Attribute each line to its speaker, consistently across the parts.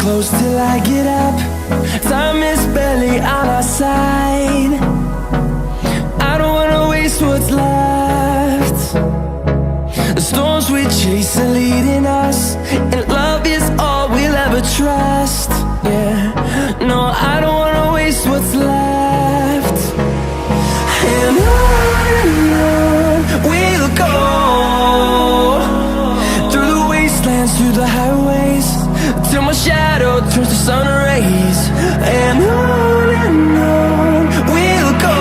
Speaker 1: close till I get up. Time is barely on our side. I don't wanna waste what's left. The storms we chase are leading us, and love is all we'll ever trust. Yeah, no, I don't wanna waste what's left. And on we'll go, through the wastelands, through the highways, till my shadow turns to sun rays. And on we'll go,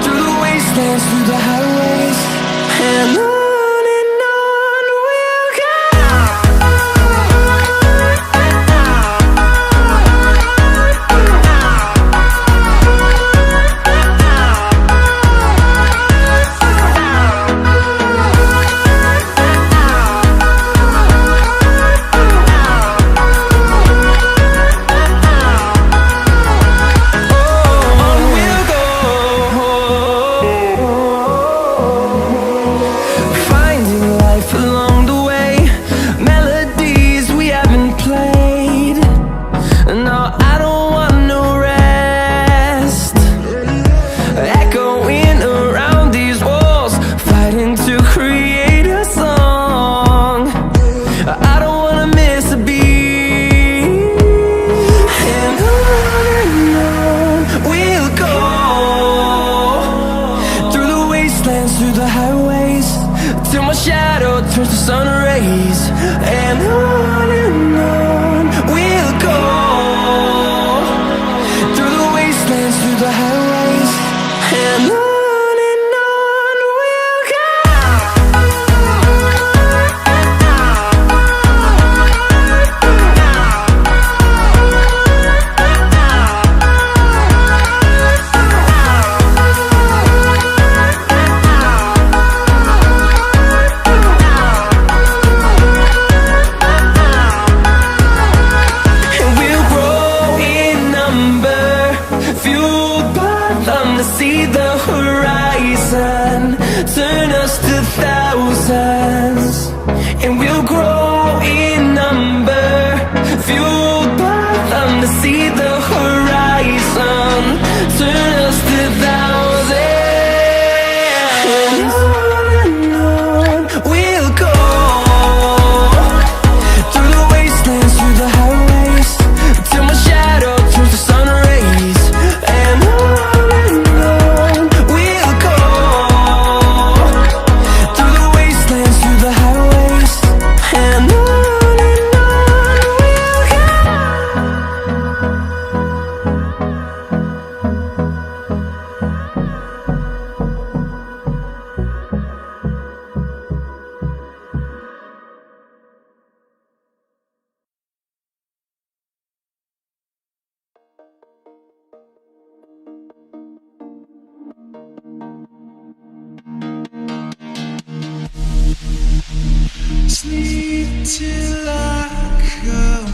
Speaker 1: through the wastelands, through the highways, and on. Through the highways, till my shadow turns to sun rays. And on we'll go, through the wastelands, through the highways, and on. See the horizon turn us to thousands, and we'll grow in number, fueled by them. To see the horizon turn us to thousands, and on we'll go, through the wastelands, through the highways, till my shadow turns to sun rays. And
Speaker 2: sleep till I come.